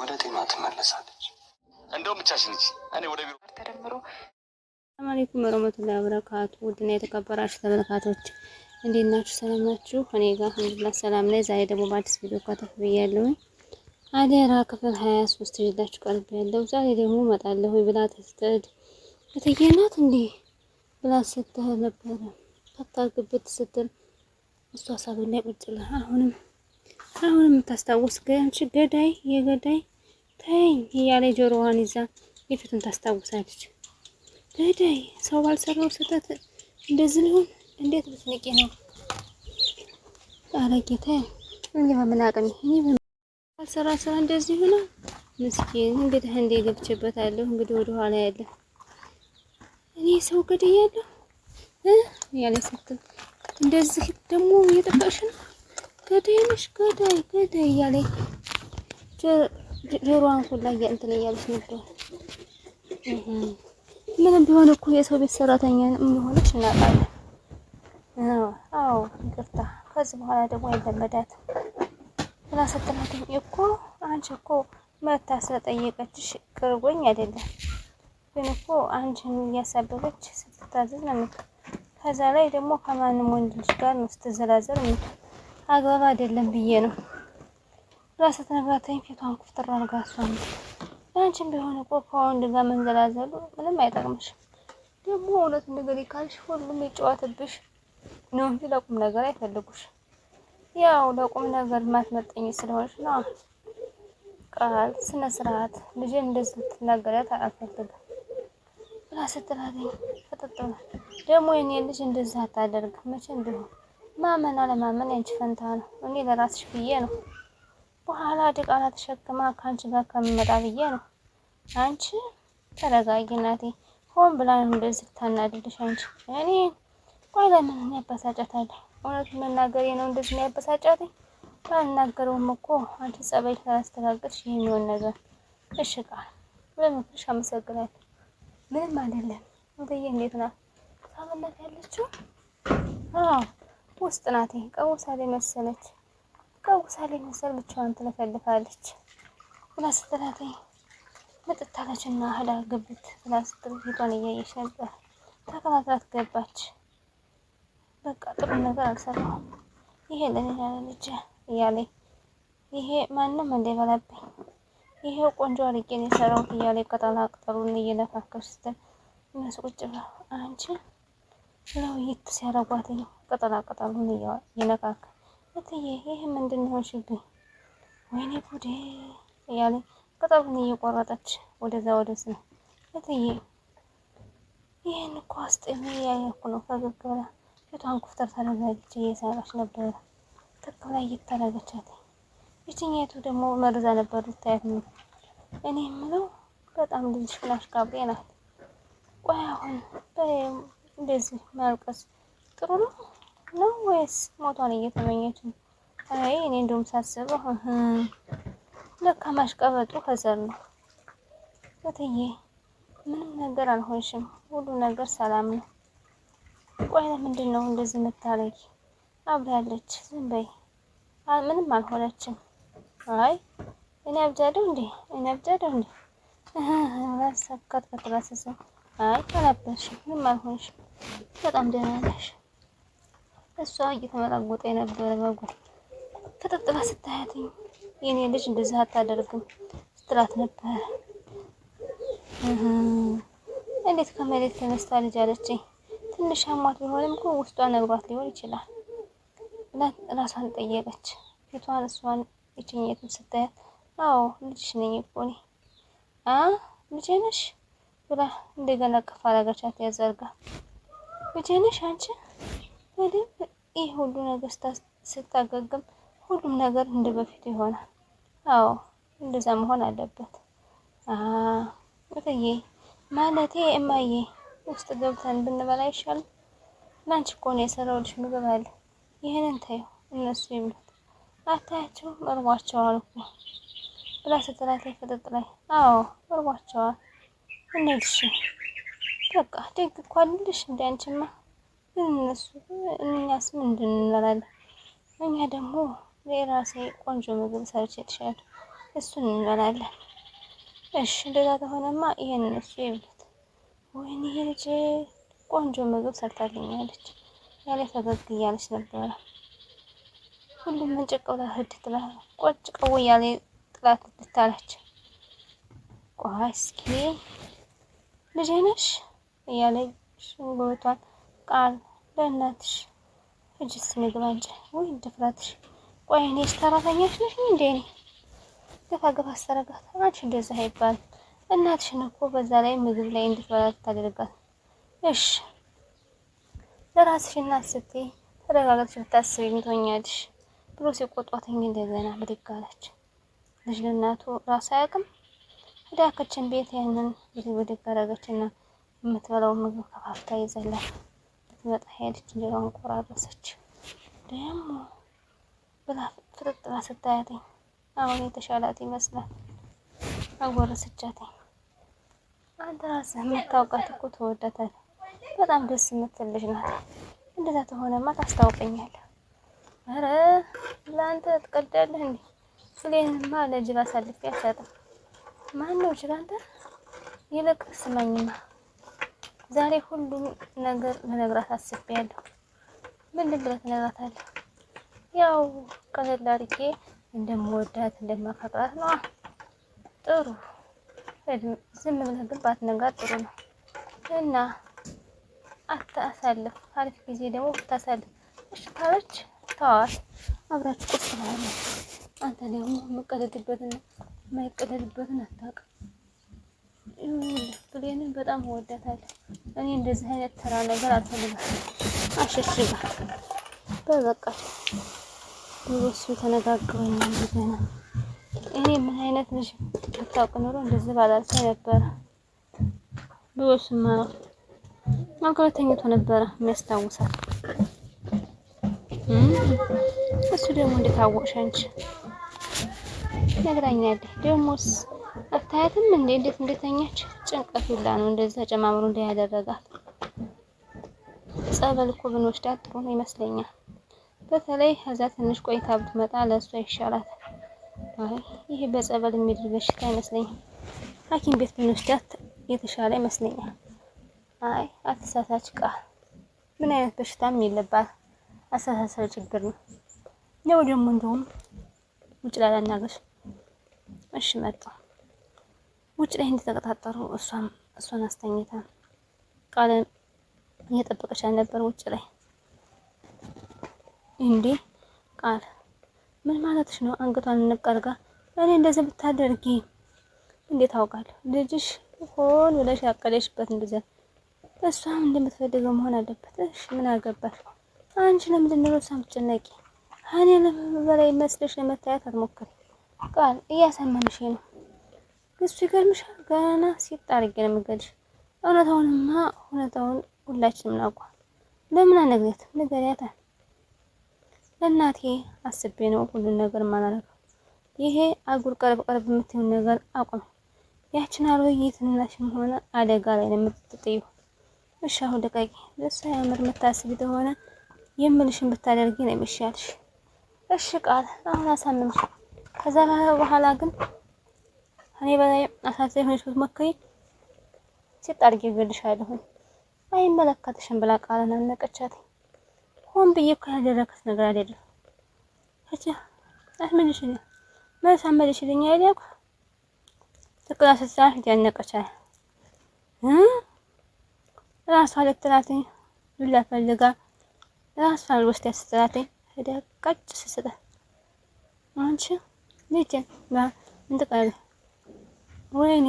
ወደ ጤና ትመለሳለች። እንደውም ብቻሽን እንጂ እኔ ወደ ቢሮ ተደምሮ። ሰላም አለይኩም ወራህመቱላሂ ወበረካቱ። ውድና የተከበራችሁ ተመልካቾች እንዴት ናችሁ? ሰላም ናችሁ? እኔ ጋር አልሐምዱሊላህ ሰላም ነኝ። ዛሬ ደግሞ በአዲስ ቪዲዮ ከተፍ ብያለሁ። አደራ ክፍል 23 ይዤላችሁ ቀርቤያለሁ። ዛሬ ደግሞ እመጣለሁ ብላ ተስተድ እተየናት እንዴ ብላ ስትል ነበር። ታታግብት ስትል እሷ ሳሎን ላይ ቁጭ ብላ አሁንም ታስታውስ ገንች ገዳይ የገዳይ ተይ እያለ ጆሮዋን ይዛ የፊቱን ታስታውሳለች። ገዳይ ሰው ባልሰራው ስህተት እንደዚህ ሊሆን እንዴት ብትንቂ ነው? አረጋታ እኔ በምን አቅም እኔ ባልሰራ ስራ እንደዚህ ሆነ? ምስኪን እንግዲህ እንዴ ገብቼበታለሁ። እንግዲህ ወደ ኋላ ያለ እኔ ሰው ገድያለሁ ያለ ስትል እንደዚህ ደግሞ እየጠበቅሽ ነው ገዳይ ነሽ ገዳይ እያለ ጆሮዋን ሁላ እንትን እያለች ነበር። ምንም ቢሆን እኮ የሰው ቤት ሰራተኛ እንደሆነች እናውቃለን። አዎ ይቅርታ፣ ከዚህ በኋላ ደግሞ አይለመዳትም ብላ ስትላት እኮ አንቺ እኮ መታ ስለጠየቀችሽ ቅርቦኝ አይደለም፣ ግን እኮ አንቺን እያሳበበች ስትታዘዝ ነው። ከዛ ላይ ደግሞ ከማንም ወንድ ልጅ ጋር ነው ስትዘላዘል አግባብ አይደለም ብዬ ነው ራስት ነግራተኝ ፊቷን ኩፍተር አድርጋ እሷን አንቺም ቢሆን እኮ ከወንድ ጋር መንዘላዘሉ ምንም አይጠቅምሽም። ደግሞ እውነት ነገር ይካልሽ ሁሉም ይጫወትብሽ ነው እንጂ ለቁም ነገር አይፈልጉሽ። ያው ለቁም ነገር ማትመጠኝ ስለሆነሽ ነው። ቃል ስነ ስርዓት ልጅን እንደዚህ ትናገሪያት አልፈልግም ብላ ስትላተኝ ፈጥጥና ደግሞ የኔ ልጅ እንደዚህ አታደርግም መቼም ቢሆን ማመን አለማመን ያንቺ ፈንታ ነው። እኔ ለራስሽ ብዬ ነው በኋላ ድቃላ ተሸክማ ካንቺ ጋር ከመመጣ ብዬ ነው። አንቺ ተረጋጊ እናቴ፣ ሆን ብላ ነው እንደዚህ ታናድድሽ አንቺ። እኔ ቆይ ለምን ያበሳጫታል? እውነቱን መናገሬ ነው እንደዚህ ነው ያበሳጫትኝ። ባልናገረውም እኮ አንቺ ጸባይ ስላስተጋገጥሽ የሚሆን ነገር እሺ ቃል ለምንሽ አመሰግናለሁ። ምንም አይደለም። ወደየ እንዴት ናት? ሳምነት ያለችው ውስጥ ናት። ቀውሳሌ መሰለች መሰል ብቻዋን ትለፈልፋለች ብላ ስትላተኝ መጥታለችና ህዳ ግብት ብላ ስትል ፊቷን እያየች ነበር። ተከታትላት ገባች። በቃ ጥሩ ነገር አልሰራሁም ይሄ ለኔ ልጅ እያለኝ ይሄ ማንም እንደበላብኝ ይሄ ቆንጆ አድርጌ ነው የሰራሁት እያለኝ ቅጠሉን እየነካከች ስትል እነሱ ቁጭ ብለው አንቺ ብለው ሲያረጓትኝ ቅጠሉን እየነካከ እትዬ ይሄ ምንድን ነው ሽብኝ ወይኔ ጉዴ እያለኝ ቅጠሉን እየቆረጠች ወደዛ ወደዚህ ነው። እትዬ ይሄን እኮ አስጤም ያያኩ ነው። ፈገግ ብላ ፊቷን ኩፍተር ታደርጋለች። እየሳቀች ነበረ። ትክክል ላይ እየተረጋጋቻት ይችኛቱ ደግሞ መርዛ ነበር ልታያት ነው። እኔ የምለው በጣም ልጅሽ ፍላሽ ካብሬ ናት። ቆይ አሁን እንደዚህ ማልቀስ ጥሩ ነው ወይስ ሞቷን እየተመኘች ነው? አይ እኔ እንደውም ሳስበው ለካ ማሽቀበጡ ከዘር ነው። እትዬ ምንም ነገር አልሆንሽም፣ ሁሉ ነገር ሰላም ነው። ቆይ ለምንድን ነው እንደዚህ የምታረጊ? አብዳለች፣ ዝም በይ። ምንም አልሆነችም። አይ እኔ አብጃለሁ እንዴ? ራሳካት ከተራሰሰ አይ አላበሽም፣ ምንም አልሆንሽም፣ በጣም ደህና ነሽ። እሷ እየተመላጎጠ የነበረ መጉል ተጠጥላ ስታያትኝ የኔ ልጅ እንደዚህ አታደርግም ስትላት ነበር። እንዴት ከመሬት ተነስታ ልጅ አለችኝ? ትንሽ አሟት ቢሆንም እኮ ውስጧ ነግሯት ሊሆን ይችላል ብላ ራሷን ጠየቀች። ፊቷን እሷን የችኘቱን ስታያት አዎ ልጅሽ ነኝ እኮ እኔ ልጄ ነሽ ብላ እንደገና ቀፍ አረጋቻት። ያዘርጋ ልጄ ነሽ አንቺ በደንብ ይህ ሁሉ ነገር ስታገግም ሁሉም ነገር እንደ በፊቱ ይሆናል። አዎ እንደዛ መሆን አለበት። እትዬ ማለቴ እማዬ ውስጥ ገብተን ብንበላ ይሻላል። ላንቺ እኮ ነው የሰራሁልሽ ምግብ አለ። ይሄንን ታዩ እነሱ ይብሉት አታያቸው እርቧቸዋል እኮ ብላ ስትላት ፍጥጥ ላይ አዎ እርቧቸዋል እንሂድሽ በቃ ደግ እኮ አይደለሽ እንደ አንቺማ እነሱ እኛስ ምንድን እንላለን? እኛ ደግሞ የራሴ ቆንጆ ምግብ ሰርቼልሻለሁ እሱን እንበላለን። እሺ እንደዛ ከሆነማ ይሄንን እሱ ይብሉት። ወይኔ ልጅ ቆንጆ ምግብ ሰርታልኛለች ያለ ፈገግ እያለች ነበረ። ሁሉም መንጨቅ ብላ ህድ ጥላ ቆጭ ቀው እያለ ጥላት ልታለች። ቆይ እስኪ ልጄ ነሽ እያለች ሽንጎቷን ቃል ለእናትሽ እጅስ ምግብ አንቺ ወይ ድፍረትሽ። ቆይ እኔስ ሰራተኛሽ ነሽ እንዴ? እኔ ገፋ ገፋ አስተረጋት። አንቺ እንደዛ አይባልም። እናትሽን እኮ በዛ ላይ ምግብ ላይ እንድትበላ ታደርጋት። እሺ ለራስሽ እናት ስትይ ተረጋግተሽ ብታስቢ ምን ትሆኛለሽ ብሎ ሲቆጧትኝ እንደገና ብድግ አለች። ልጅ ለእናቱ ራስ አያውቅም። ወደ አከችን ቤት ያንን ብድግ አደረገችና የምትበላው ምግብ ከፋፍታ ይዘላል ልትመጣ ሄደች። እንጀራውን ቆራረሰች። ደግሞ ብላ ፍጥጥ ብላ ስታያትኝ አሁን የተሻላት ይመስላል። አጎረሰቻትኝ። አንተ ራስህ የምታውቃት እኮ ትወዳታለህ። በጣም ደስ የምትል ልጅ ናት። እንደዛ ተሆነማ ታስታውቀኛለህ። ኧረ ለአንተ ትቀልዳለህ እንዴ? ብሌንማ ለጅብ አሳልፌ አልሰጥም። ማን ነው ጅብ? አንተ? ይልቅ ስማኝማ ዛሬ ሁሉም ነገር ልነግራት አስቤያለሁ። ምንድን ብለህ ትነግራታለህ? ያው ቀለል አድርጌ እንደምወዳት እንደማፈቅራት ነው። ጥሩ ዝም ብለህ ግን ባትነግራት ጥሩ ነው። እና አታሳልፍ አሪፍ ጊዜ ደግሞ ብታሳልፍ እሺ ካለች ተዋት፣ አብራችሁ ቁጭ ትላለች። አንተ ደግሞ የምቀለድበትና የማይቀለድበትን አታውቅም። ብሌንን በጣም እወዳታለሁ። እኔ እንደዚህ አይነት ተራ ነገር አልፈልግም። አሸሽጋት በበቃሽ ብሎ እሱ ተነጋግሮኛል። ገና እኔ ምን አይነት ልጅ ብታውቅ ኖሮ እንደዚህ ባላልኩኝ ነበረ ብሎ እሱማ ማንከራ ተኝቶ ነበረ የሚያስታውሳት። እሱ ደግሞ እንዴት አወቅሽ አንቺ? ነግራኛለች። ደሞስ አታያትም እንዴ እንዴት እንደተኛች? ጭንቀት ሁላ ነው እንደዛ ጨማምሮ እንዳያደረጋት። ጸበል እኮ ብንወስዳት ጥሩ ነው ይመስለኛል። በተለይ ከዛ ትንሽ ቆይታ ብትመጣ ለእሷ ይሻላል። አይ ይሄ በጸበል የሚድር በሽታ አይመስለኝም። ሐኪም ቤት ብንወስዳት የተሻለ ይመስለኛል። አይ አትሳሳች ቃል ምን አይነት በሽታም የለባት አስተሳሰብ ችግር ነው። ነው ደግሞ እንደውም ውጭ ላይ አናገሽ። እሺ መጣ ውጭ ላይ እንደተቀጣጠሩ እሷን አስተኝታ ቃል እየጠበቀች ነበር ውጭ ላይ። እንዴ ቃል ምን ማለትሽ ነው? አንገቷን እንቀርጋ እኔ እንደዚህ ብታደርጊ እንዴት አውቃለሁ? ልጅሽ ሆን ብለሽ ያቀለሽበት እንደዚህ እሷም እንደምትፈልገው መሆን አለበት። እሺ ምን አገባሽ አንቺ? ለምንድን ነው እሷን ብትጨነቂ? እኔ በላይ መስለሽ ለመታየት አትሞክሪ ቃል እያሳመንሽ ነው። እሱ ይገርምሻል። ገና ሲጣርግ ነው የምገልሽ። እውነታውን ሁላችንም እናውቀዋለን። ለምን አነግሪያት? ንገሪያታ። ለእናቴ አስቤ ነው ሁሉን ነገር ማላረገው። ይሄ አጉር ቀረብ የምትይውን ነገር አቁም። ያችን አሮጊት እናትሽም ሆነ አደጋ ላይ ነው የምትጥይው። እሺ አሁን ደቃቂ ለሷ ያምር የምታስቢ ከሆነ የምልሽን ብታደርጊ ነው የሚሻልሽ። እሺ ቃል አሁን አሳምንሽ። ከዛ በኋላ ግን እኔ በላይ አሳዘኝ ሆነሽ ብትሞክሪ ሲጣርጊ ይገልሻለሁ። አይመለከትሽም ብላ ቃልን አነቀቻት። ሆን ብዬ እኮ ያደረኩት ነገር አይደለም። እቺ አስመልሽልኝ መልስ አመልሽልኝ አይደልኩ ትክክል አሰሳሽ ያነቀቻት ራሷ ልትላትኝ ሉላ ፈልጋ ራሷ ልወስድ ያስተላትኝ ሄዳ ቀጭ ስስተ አንቺ ልጅ እንድቀር ወይኔ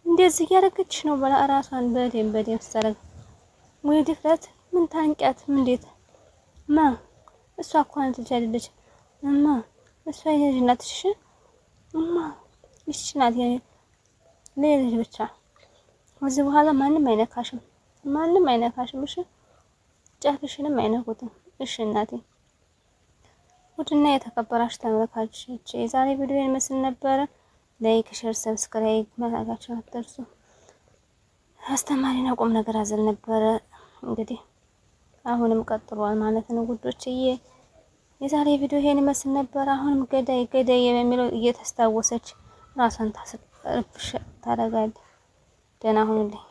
እንደዚህ ያደረገች ነው ብላ ራሷን በደም ስትሰረግ ወይ ድፍረት ምን ታንቂያት እንዴት ማ እሷ እኮ አንተ ልጅ አይደለች እማ እሷ የልጅ እናትሽ እማ ይችላል ለልጅ ብቻ ከዚህ በኋላ ማንም አይነካሽም እሺ ጫፍሽንም አይነኩትም እሺ እናቴ። ውድና የተከበራችሁ ተመልካቾች የዛሬ ቪዲዮ ይመስል ነበረ። ላይክ ሼር ሰብስክራይብ ማድረጋችሁን አትርሱ። አስተማሪና ቁም ነገር አዘል ነበረ። እንግዲህ አሁንም ቀጥሏል ማለት ነው ውዶችዬ። የዛሬ ቪዲዮ ይሄን ይመስል ነበር። አሁንም ገዳይ ገዳይ የሚለው እየተስታወሰች ራሷን ታረጋለች። ደህና ሁኑልኝ።